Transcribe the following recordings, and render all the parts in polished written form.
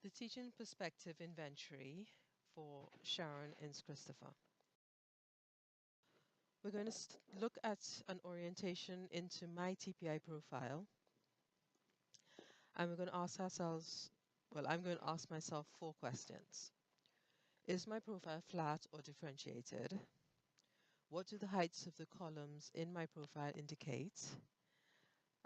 The Teaching Perspective Inventory for Sharon Ince-Christopher. We're going to look at an orientation into my TPI profile, and we're going to ask ourselves, well, I'm going to ask myself 4 questions. Is my profile flat or differentiated? What do the heights of the columns in my profile indicate?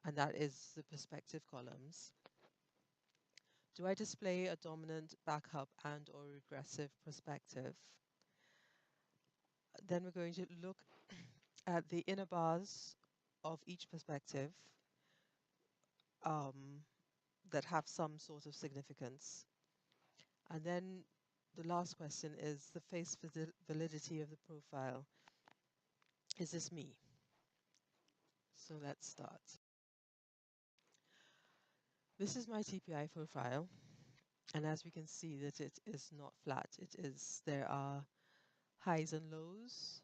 And that is the perspective columns. Do I display a dominant, backup, and or regressive perspective? Then we're going to look at the inner bars of each perspective that have some sort of significance. And then the last question is the face validity of the profile. Is this me? So let's start. This is my TPI profile. And as we can see that it is not flat, there are highs and lows.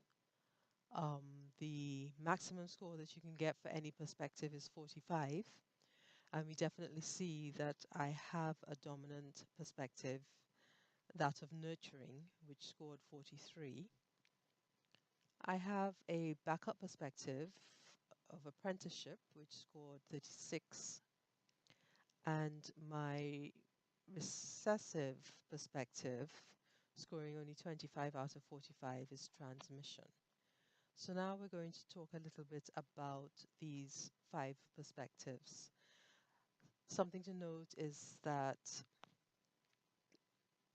The maximum score that you can get for any perspective is 45. And we definitely see that I have a dominant perspective, that of nurturing, which scored 43. I have a backup perspective of apprenticeship, which scored 36. And my recessive perspective, scoring only 25 out of 45, is transmission. So now we're going to talk a little bit about these 5 perspectives. Something to note is that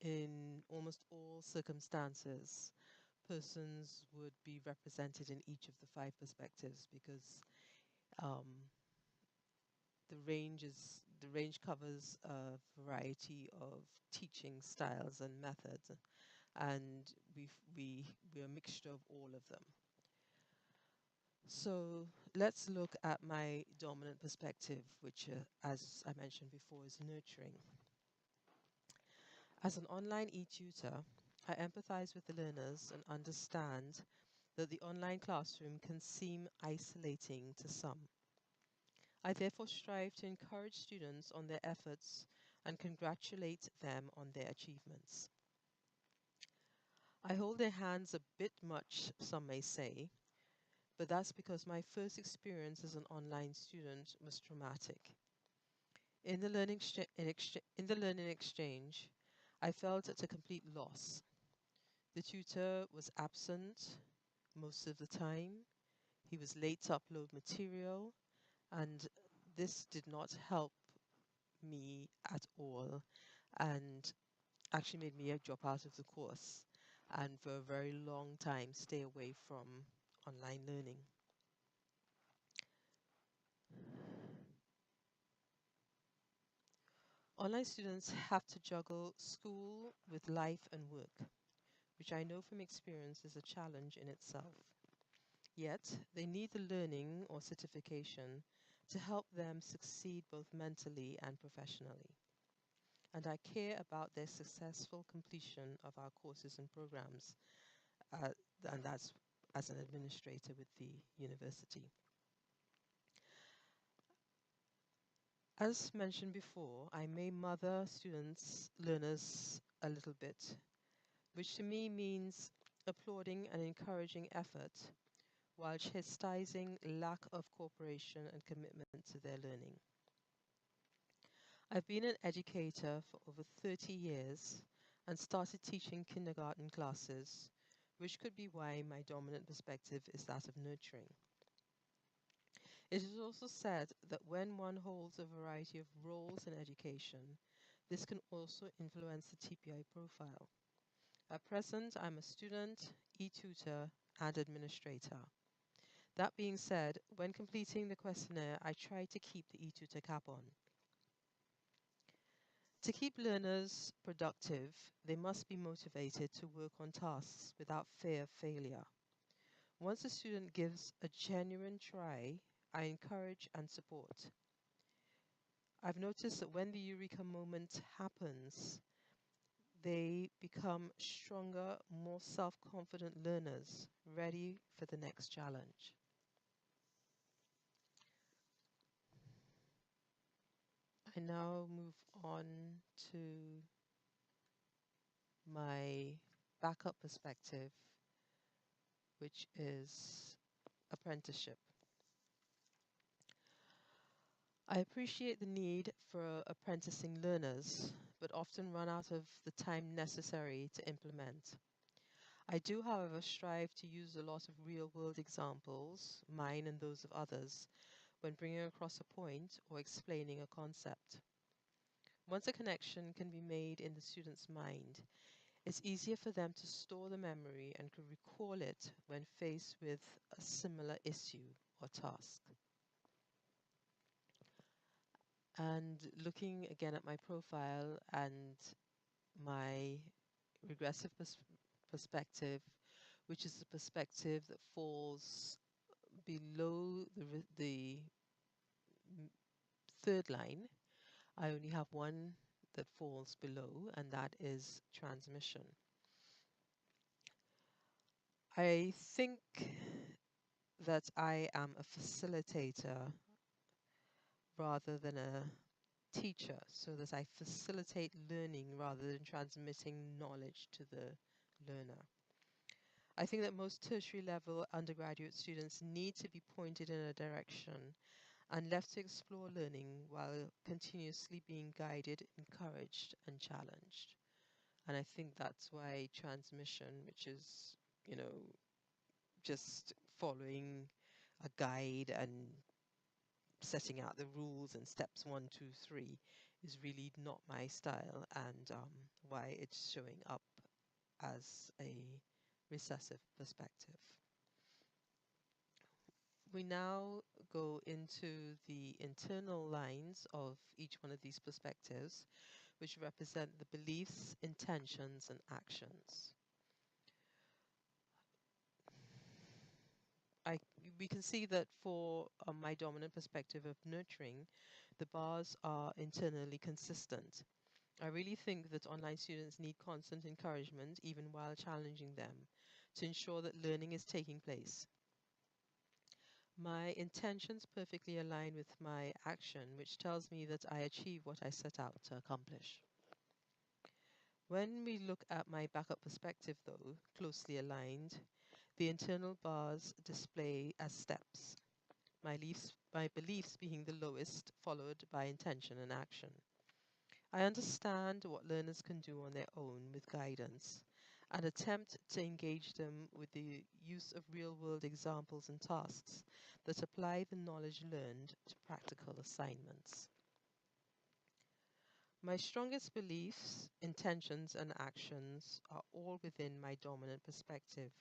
in almost all circumstances, persons would be represented in each of the 5 perspectives because the range covers a variety of teaching styles and methods, and we're a mixture of all of them. So let's look at my dominant perspective, which, as I mentioned before, is nurturing. As an online e-tutor, I empathize with the learners and understand that the online classroom can seem isolating to some. I therefore strive to encourage students on their efforts and congratulate them on their achievements. I hold their hands a bit much, some may say, but that's because my first experience as an online student was traumatic. In the learning exchange, I felt at a complete loss. The tutor was absent most of the time. He was late to upload material, and this did not help me at all and actually made me drop out of the course and for a very long time stay away from online learning. Online students have to juggle school with life and work, which I know from experience is a challenge in itself. Yet, they need the learning or certification to help them succeed both mentally and professionally. And I care about their successful completion of our courses and programs, and that's as an administrator with the university. As mentioned before, I may mother students, learners a little bit, which to me means applauding and encouraging effort while chastising lack of cooperation and commitment to their learning. I've been an educator for over 30 years and started teaching kindergarten classes, which could be why my dominant perspective is that of nurturing. It is also said that when one holds a variety of roles in education, this can also influence the TPI profile. At present, I'm a student, e-tutor, and administrator. That being said, when completing the questionnaire, I try to keep the e-tutor cap on. To keep learners productive, they must be motivated to work on tasks without fear of failure. Once a student gives a genuine try, I encourage and support. I've noticed that when the eureka moment happens, they become stronger, more self-confident learners, ready for the next challenge. I now move on to my backup perspective, which is apprenticeship. I appreciate the need for apprenticing learners, but often run out of the time necessary to implement. I do, however, strive to use a lot of real-world examples, mine and those of others, when bringing across a point or explaining a concept. Once a connection can be made in the student's mind, it's easier for them to store the memory and can recall it when faced with a similar issue or task. And looking again at my profile and my regressive perspective, which is the perspective that falls below the third line, I only have one that falls below, and that is transmission. I think that I am a facilitator rather than a teacher, so that I facilitate learning rather than transmitting knowledge to the learner. I think that most tertiary level undergraduate students need to be pointed in a direction and left to explore learning while continuously being guided, encouraged, and challenged. And I think that's why transmission, which is, you know, just following a guide and setting out the rules and steps 1, 2, 3, is really not my style, and why it's showing up as a recessive perspective. We now go into the internal lines of each one of these perspectives, which represent the beliefs, intentions, and actions. We can see that for my dominant perspective of nurturing, the bars are internally consistent. I really think that online students need constant encouragement, even while challenging them, to ensure that learning is taking place. My intentions perfectly align with my action, which tells me that I achieve what I set out to accomplish. When we look at my backup perspective, though, closely aligned, the internal bars display as steps, my beliefs being the lowest, followed by intention and action. I understand what learners can do on their own with guidance and attempt to engage them with the use of real-world examples and tasks that apply the knowledge learned to practical assignments. My strongest beliefs, intentions, and actions are all within my dominant perspective,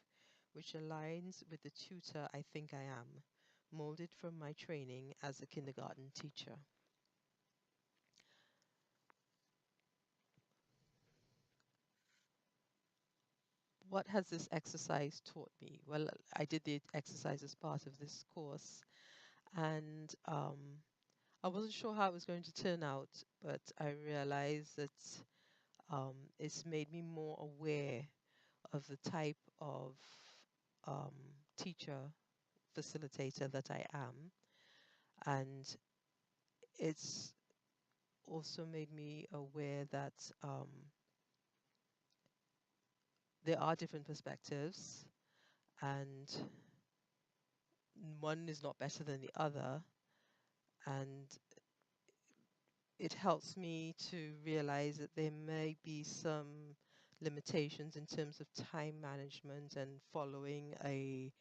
which aligns with the tutor I think I am, molded from my training as a kindergarten teacher. What has this exercise taught me? Well, I did the exercise as part of this course, and I wasn't sure how it was going to turn out, but I realized that it's made me more aware of the type of um, teacher, facilitator that I am, and it's also made me aware that there are different perspectives, and one is not better than the other, and it helps me to realize that there may be some limitations in terms of time management and following a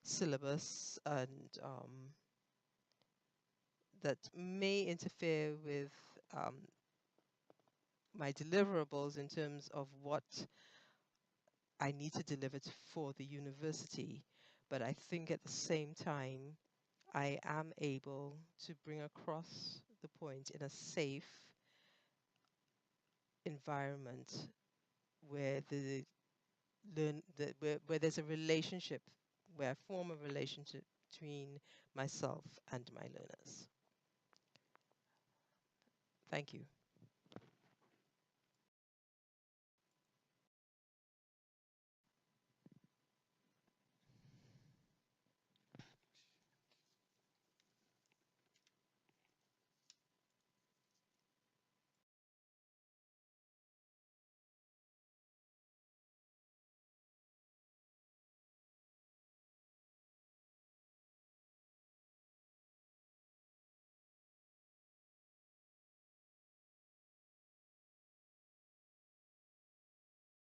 syllabus, and that may interfere with um, my deliverables in terms of what I need to deliver for the university. But I think at the same time, I am able to bring across the point in a safe environment where where there's a relationship, where I form a relationship between myself and my learners. Thank you.